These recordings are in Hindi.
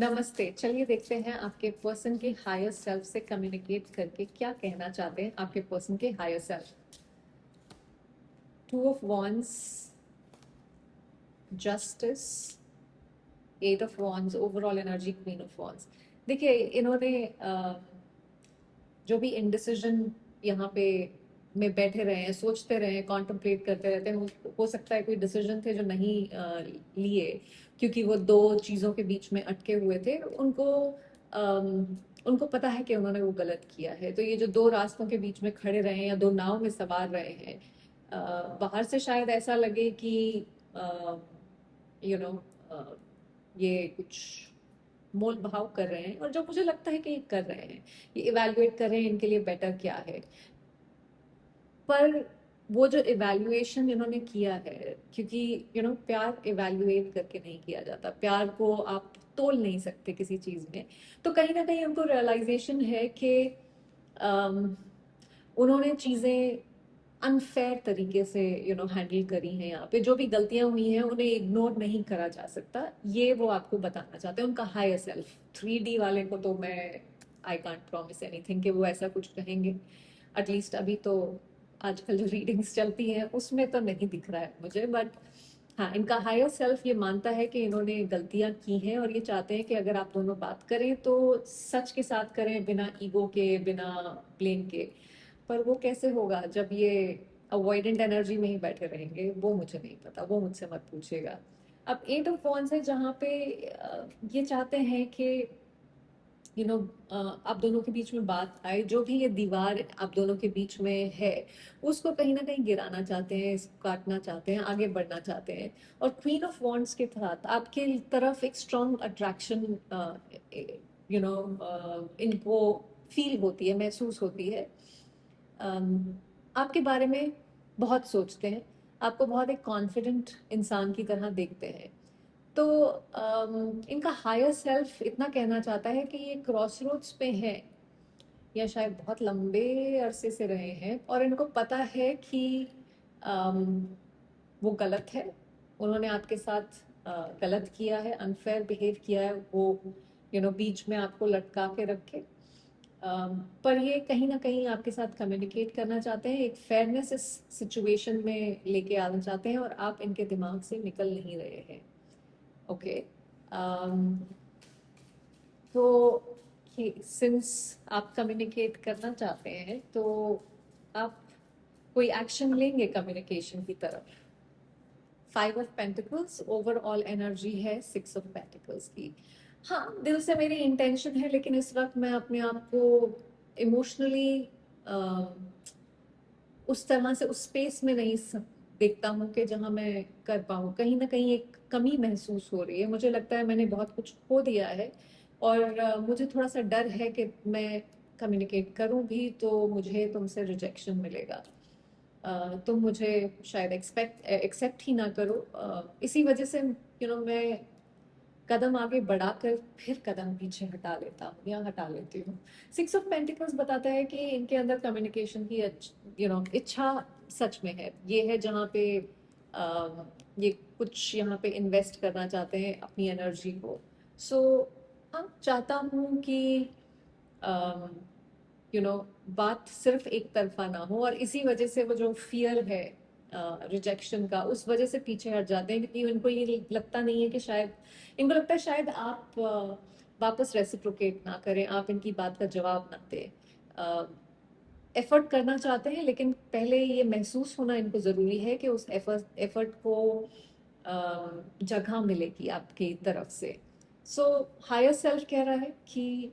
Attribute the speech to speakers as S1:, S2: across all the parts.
S1: नमस्ते। चलिए देखते हैं आपके पर्सन के हायर सेल्फ से कम्युनिकेट करके क्या कहना चाहते हैं आपके पर्सन के higher self. Two of wands, justice, eight of wands, overall energy queen of wands. देखिए इन्होंने जो भी इनडिसीजन यहाँ पे में बैठे रहे हैं, सोचते रहे हैं, कॉन्template करते रहते हैं, हो सकता है कोई डिसीजन थे जो नहीं लिए, क्योंकि वो दो चीज़ों के बीच में अटके हुए थे। उनको पता है कि उन्होंने वो गलत किया है, तो ये जो दो रास्तों के बीच में खड़े रहे हैं या दो नाव में सवार रहे हैं, बाहर से शायद ऐसा लगे कि यू नो ये कुछ मोल भाव कर रहे हैं, और जो मुझे लगता है कि ये कर रहे हैं, ये इवैल्यूएट कर रहे हैं इनके लिए बेटर क्या है। पर वो जो इवैल्यूएशन इन्होंने किया है, क्योंकि प्यार इवैल्यूएट करके नहीं किया जाता, प्यार को आप तोल नहीं सकते किसी चीज में। तो कहीं ना कहीं उनको रियलाइजेशन है कि अम, उन्होंने चीजें अनफेयर तरीके से हैंडल करी हैं। यहाँ पे जो भी गलतियां हुई हैं उन्हें इग्नोर नहीं करा जा सकता, ये वो आपको बताना चाहते हैं। उनका हायर सेल्फ 3D वाले को तो मैं आई कांट प्रॉमिस एनीथिंग कि वो ऐसा कुछ कहेंगे। एटलीस्ट अभी तो आजकल जो रीडिंग्स चलती हैं उसमें तो नहीं दिख रहा है मुझे। बट हाँ, इनका हायर सेल्फ ये मानता है कि इन्होंने गलतियां की हैं, और ये चाहते हैं कि अगर आप दोनों बात करें तो सच के साथ करें, बिना ईगो के, बिना ब्लेम के। पर वो कैसे होगा जब ये अवॉइडेंट एनर्जी में ही बैठे रहेंगे, वो मुझे नहीं पता, वो मुझसे मत पूछिएगा। अब एट ऑफ वॉन्ड्स है जहाँ पे ये चाहते हैं कि आप दोनों के बीच में बात आए, जो भी ये दीवार आप दोनों के बीच में है उसको कहीं ना कहीं गिराना चाहते हैं, इसको काटना चाहते हैं, आगे बढ़ना चाहते हैं। और क्वीन ऑफ वॉन्ड्स के साथ आपके तरफ एक स्ट्रॉन्ग अट्रैक्शन इनको फील होती है, महसूस होती है। आपके बारे में बहुत सोचते हैं, आपको बहुत एक कॉन्फिडेंट इंसान की तरह देखते हैं। तो इनका हायर सेल्फ इतना कहना चाहता है कि ये क्रॉस रोड्स पे है, या शायद बहुत लंबे अरसे से रहे हैं, और इनको पता है कि अम, वो गलत है। उन्होंने आपके साथ गलत किया है, अनफेयर बिहेव किया है, वो बीच में आपको लटका के रखे। पर ये कहीं ना कहीं आपके साथ कम्युनिकेट करना चाहते हैं, एक फेयरनेस इस सिचुएशन में लेके आना चाहते हैं, और आप इनके दिमाग से निकल नहीं रहे हैं। ओके। तो सिंस आप कम्युनिकेट करना चाहते हैं, तो आप कोई एक्शन लेंगे कम्युनिकेशन की तरफ। 5 ऑफ पेंटिकल्स ओवरऑल एनर्जी है, 6 ऑफ पेंटिकल्स की। हाँ, दिल से मेरी इंटेंशन है, लेकिन इस वक्त मैं अपने आप को इमोशनली उस तरह से उस स्पेस में नहीं देखता हूँ कि जहाँ मैं कर पाऊँ। कहीं ना कहीं एक कमी महसूस हो रही है, मुझे लगता है मैंने बहुत कुछ खो दिया है। और मुझे थोड़ा सा डर है कि मैं कम्युनिकेट करूँ भी तो मुझे तुमसे रिजेक्शन मिलेगा, तुम मुझे शायद एक्सेप्ट ही ना करो। इसी वजह से मैं कदम आगे बढ़ाकर फिर कदम पीछे हटा लेता हूँ या हटा लेती हूँ। 6 ऑफ पेंटिकल्स बताता है कि इनके अंदर कम्युनिकेशन की इच्छा सच में है। ये है जहाँ पे ये कुछ यहाँ पे इन्वेस्ट करना चाहते हैं अपनी एनर्जी को। सो हाँ, चाहता हूँ कि यू नो बात सिर्फ एक तरफा ना हो, और इसी वजह से वो जो फियर है रिजेक्शन का, उस वजह से पीछे हट जाते हैं, क्योंकि उनको ये लगता नहीं है कि शायद, इनको लगता है शायद आप वापस रेसिप्रोकेट ना करें, आप इनकी बात का जवाब ना दें। एफर्ट करना चाहते हैं, लेकिन पहले ये महसूस होना इनको ज़रूरी है कि उस एफर्ट को जगह मिलेगी आपकी तरफ से। सो हायर सेल्फ कह रहा है कि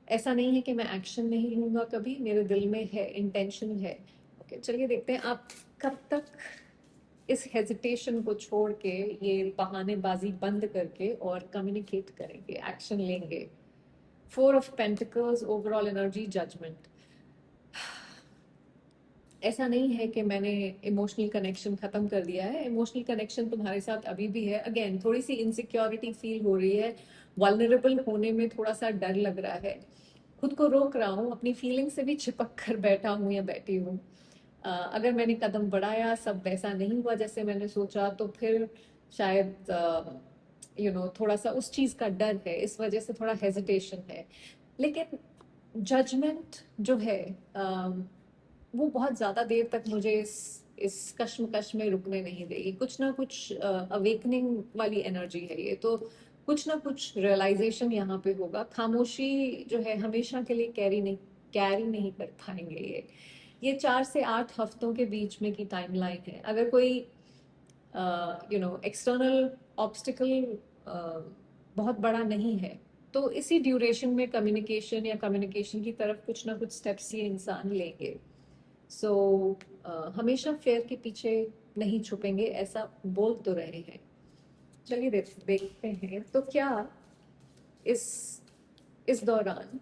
S1: ऐसा नहीं है कि मैं एक्शन नहीं लूंगा कभी, मेरे दिल में है, इंटेंशन है। ओके, चलिए देखते हैं आप कब तक इस हेजिटेशन को छोड़ के, ये बहानेबाजी बंद करके और कम्युनिकेट करेंगे, एक्शन लेंगे। 4 of pentacles overall energy, judgement. ऐसा नहीं है कि मैंने इमोशनल कनेक्शन खत्म कर दिया है, इमोशनल कनेक्शन तुम्हारे साथ अभी भी है। अगेन थोड़ी सी इनसिक्योरिटी फील हो रही है, वल्नरेबल होने में थोड़ा सा डर लग रहा है, खुद को रोक रहा हूँ, अपनी फीलिंग से भी चिपक कर बैठा हूँ या बैठी हूँ। अगर मैंने कदम बढ़ाया, सब वैसा नहीं हुआ जैसे मैंने सोचा, तो फिर शायद थोड़ा सा उस चीज का डर है, इस वजह से थोड़ा हेजिटेशन है। लेकिन जजमेंट जो है वो बहुत ज्यादा देर तक मुझे इस कश्मकश में रुकने नहीं देगी। कुछ ना कुछ अवेकनिंग वाली एनर्जी है ये, तो कुछ ना कुछ रियलाइजेशन यहाँ पे होगा। खामोशी जो है हमेशा के लिए कैरी नहीं कर पाएंगे ये 4 से 8 हफ्तों के बीच में की टाइमलाइन है। अगर कोई एक्सटर्नल ऑब्स्टिकल बहुत बड़ा नहीं है तो इसी ड्यूरेशन में कम्युनिकेशन या कम्युनिकेशन की तरफ कुछ ना कुछ स्टेप्स ये इंसान लेंगे। सो हमेशा फेयर के पीछे नहीं छुपेंगे, ऐसा बोल तो रहे हैं। चलिए देखते हैं तो क्या इस इस दौरान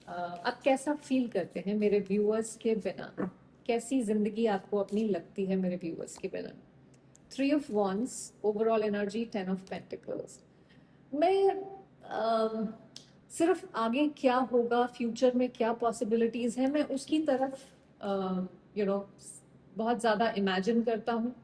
S1: आप कैसा फील करते हैं मेरे व्यूअर्स के बिना। कैसी जिंदगी आपको अपनी लगती है मेरे व्यूअर्स के बिना। 3 of Wands, overall energy 10 of Pentacles। मैं सिर्फ आगे क्या होगा, फ्यूचर में क्या पॉसिबिलिटीज है, मैं उसकी तरफ यू नो बहुत ज़्यादा इमेजिन करता हूँ,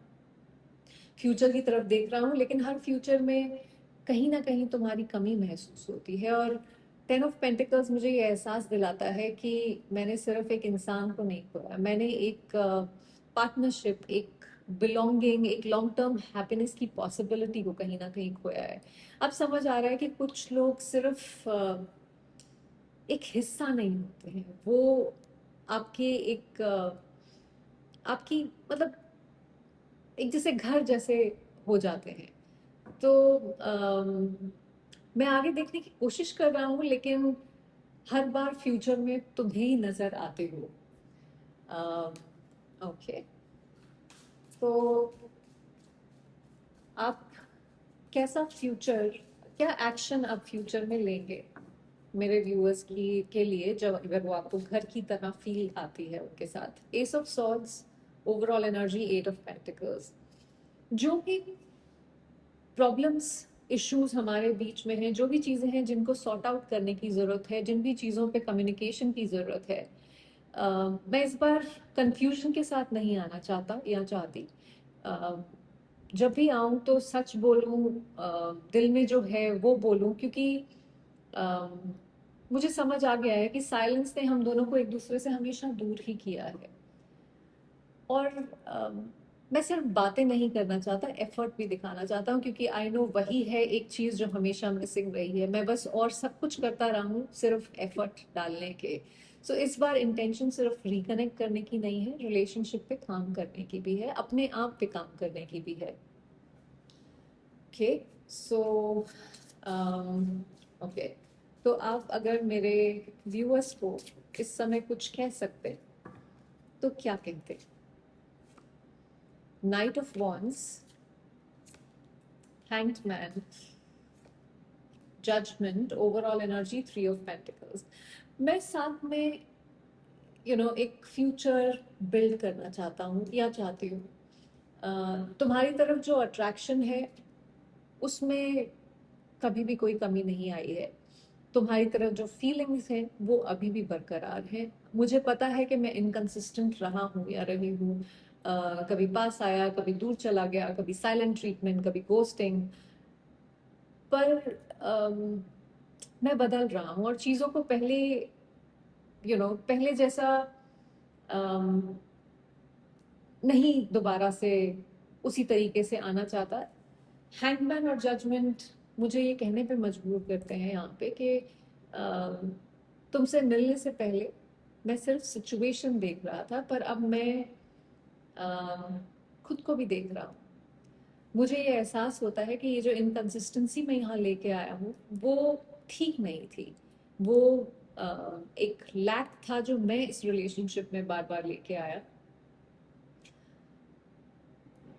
S1: फ्यूचर की तरफ देख रहा हूँ। लेकिन हर फ्यूचर में कहीं ना कहीं तुम्हारी कमी महसूस होती है। और 10 of Pentacles मुझे ये एहसास दिलाता है कि मैंने सिर्फ एक इंसान को नहीं खोया, मैंने एक पार्टनरशिप, एक बिलोंगिंग, एक लॉन्ग टर्म हैप्पीनेस की पॉसिबिलिटी को कहीं ना कहीं खोया है। अब समझ आ रहा है कि कुछ लोग सिर्फ एक हिस्सा नहीं होते हैं, वो आपके एक आपकी मतलब एक जैसे घर जैसे हो जाते हैं। तो मैं आगे देखने की कोशिश कर रहा हूँ, लेकिन हर बार फ्यूचर में तुम्हें ही नजर आते हो। ओके, तो आप कैसा फ्यूचर, क्या एक्शन आप फ्यूचर में लेंगे मेरे व्यूअर्स की के लिए, जब अगर वो आपको घर की तरह फील आती है उनके साथ। S of swords, overall energy 8 of Pentacles। जो भी प्रॉब्लम्स, इश्यूज हमारे बीच में हैं, जो भी चीज़ें हैं जिनको सॉर्ट आउट करने की ज़रूरत है, जिन भी चीज़ों पे कम्युनिकेशन की ज़रूरत है, मैं इस बार कंफ्यूजन के साथ नहीं आना चाहता या चाहती। अ, जब भी आऊँ तो सच बोलूँ, दिल में जो है वो बोलूँ, क्योंकि अम, मुझे समझ आ गया है कि साइलेंस ने हम दोनों को एक दूसरे से हमेशा दूर ही किया है। और मैं सिर्फ बातें नहीं करना चाहता, एफर्ट भी दिखाना चाहता हूँ, क्योंकि आई नो वही है एक चीज़ जो हमेशा मिसिंग रही है। मैं बस और सब कुछ करता रहा हूँ सिर्फ एफर्ट डालने के। सो इस बार इंटेंशन सिर्फ रिकनेक्ट करने की नहीं है, रिलेशनशिप पे काम करने की भी है, अपने आप पे काम करने की भी है। ओके, सो ओके, तो आप अगर मेरे व्यूअर्स को इस समय कुछ कह सकते तो क्या कहते। Knight of Wands, Hanged Man, Judgment, overall energy 3 of Pentacles। मैं साथ में एक फ्यूचर बिल्ड करना चाहता हूँ या चाहती हूँ। तुम्हारी तरफ जो अट्रैक्शन है उसमें कभी भी कोई कमी नहीं आई है। तुम्हारी तरफ जो फीलिंग्स हैं वो अभी भी बरकरार हैं। मुझे पता है कि मैं इनकंसिस्टेंट रहा हूँ या रही हूँ। कभी पास आया, कभी दूर चला गया, कभी साइलेंट ट्रीटमेंट, कभी गोस्टिंग। पर मैं बदल रहा हूँ और चीज़ों को पहले जैसा अम, नहीं दोबारा से उसी तरीके से आना चाहता। हैंगमैन और जजमेंट मुझे ये कहने पे मजबूर करते हैं यहाँ पे कि तुमसे मिलने से पहले मैं सिर्फ सिचुएशन देख रहा था, पर अब मैं खुद को भी देख रहा हूँ। मुझे ये एहसास होता है कि ये जो इनकंसिस्टेंसी मैं यहाँ लेके आया हूँ वो ठीक नहीं थी। वो एक लैक था जो मैं इस रिलेशनशिप में बार बार लेके आया।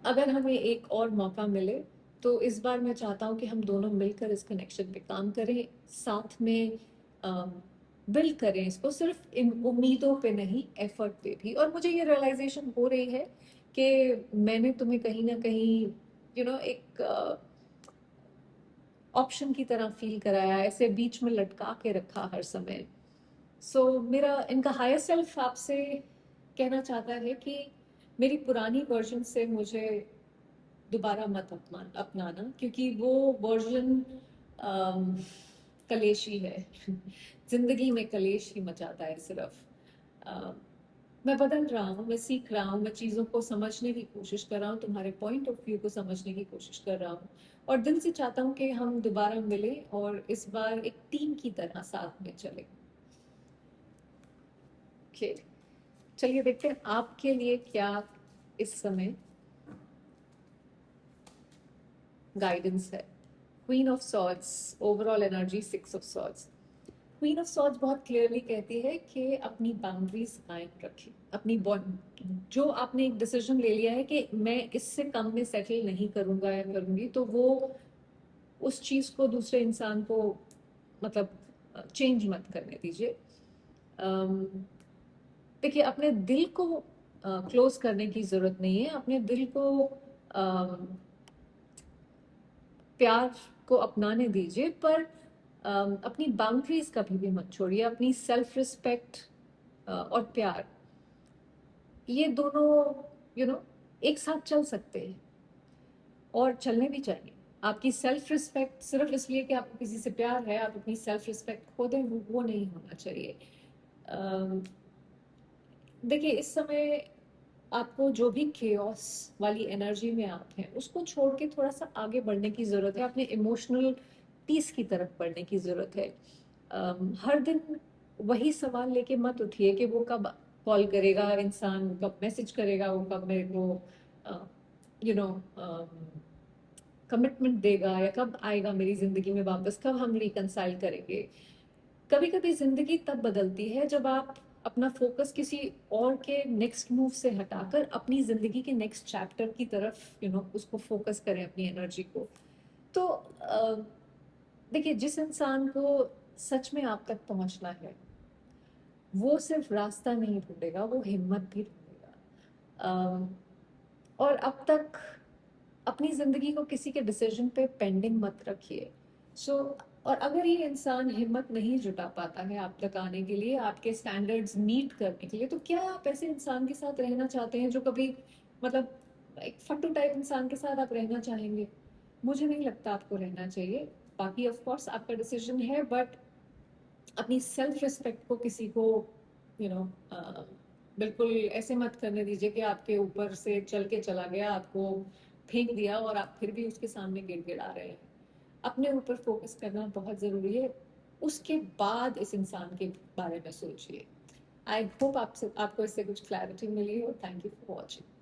S1: अगर हमें एक और मौका मिले तो इस बार मैं चाहता हूँ कि हम दोनों मिलकर इस कनेक्शन पे काम करें, साथ में बिल्ड करें इसको, सिर्फ इन उम्मीदों पे नहीं, एफर्ट पे भी। और मुझे ये रियलाइजेशन हो रही है कि मैंने तुम्हें कहीं ना कहीं एक ऑप्शन की तरह फील कराया, ऐसे बीच में लटका के रखा हर समय। मेरा इनका हायर सेल्फ आपसे कहना चाहता है कि मेरी पुरानी वर्जन से मुझे दोबारा मत अपनाना, क्योंकि वो वर्जन कलेशी है। जिंदगी में कलेश ही मचाता है सिर्फ। अ, मैं बदल रहा हूँ, मैं सीख रहा हूँ, मैं चीज़ों को समझने की कोशिश कर रहा हूँ, तुम्हारे पॉइंट ऑफ व्यू को समझने की कोशिश कर रहा हूँ, और दिल से चाहता हूँ कि हम दोबारा मिलें और इस बार एक टीम की तरह साथ में चलें। ओके, चलिए देखते हैं आपके लिए क्या इस समय गाइडेंस है। Queen of swords, overall energy 6 of swords. Queen of swords बहुत क्लियरली कहती है कि अपनी बाउंड्रीज कायम रखें, अपनी जो आपने एक डिसीजन ले लिया है कि मैं इससे कम में सेटल नहीं करूंगा या करूंगी, तो वो उस चीज को दूसरे इंसान को मतलब चेंज मत करने दीजिए। अम, देखिए, अपने दिल को क्लोज करने की जरूरत नहीं है, अपने दिल को प्यार को अपनाने दीजिए, पर अपनी बाउंड्रीज कभी भी मत छोड़िए। अपनी सेल्फ रिस्पेक्ट और प्यार, ये दोनों एक साथ चल सकते हैं और चलने भी चाहिए। आपकी सेल्फ रिस्पेक्ट सिर्फ इसलिए कि आपको किसी से प्यार है, आप अपनी सेल्फ रिस्पेक्ट खो दें, वो नहीं होना चाहिए। अम, देखिए, इस समय आपको जो भी केओस वाली एनर्जी में आप हैं, उसको छोड़ के थोड़ा सा आगे बढ़ने की ज़रूरत है, अपने इमोशनल पीस की तरफ बढ़ने की ज़रूरत है। हर दिन वही सवाल लेके मत उठिए कि वो कब कॉल करेगा इंसान, कब मैसेज करेगा, वो कब मेरे को यू नो कमिटमेंट देगा, या कब आएगा मेरी ज़िंदगी में वापस, कब हम रिकंसाइल करेंगे। कभी कभी ज़िंदगी तब बदलती है जब आप अपना फोकस किसी और के नेक्स्ट मूव से हटाकर अपनी ज़िंदगी के नेक्स्ट चैप्टर की तरफ उसको फोकस करें, अपनी एनर्जी को। तो देखिए, जिस इंसान को सच में आप तक पहुंचना है, वो सिर्फ रास्ता नहीं ढूंढेगा, वो हिम्मत भी ढूंढेगा। और अब तक अपनी जिंदगी को किसी के डिसीजन पे पेंडिंग मत रखिए। सो और अगर ये इंसान हिम्मत नहीं जुटा पाता है आप तक आने के लिए, आपके स्टैंडर्ड्स मीट करने के लिए, तो क्या आप ऐसे इंसान के साथ रहना चाहते हैं जो कभी मतलब एक फट्टू टाइप इंसान के साथ आप रहना चाहेंगे? मुझे नहीं लगता आपको रहना चाहिए। बाकी ऑफ कोर्स आपका डिसीजन है, बट अपनी सेल्फ रिस्पेक्ट को किसी को यू नो बिल्कुल ऐसे मत करने दीजिए कि आपके ऊपर से चल के चला गया, आपको फेंक दिया और आप फिर भी उसके सामने गिड़गिड़ा रहे हैं। अपने ऊपर फोकस करना बहुत ज़रूरी है, उसके बाद इस इंसान के बारे में सोचिए। आई होप आपसे आपको इससे कुछ क्लैरिटी मिली हो। Thank you for watching.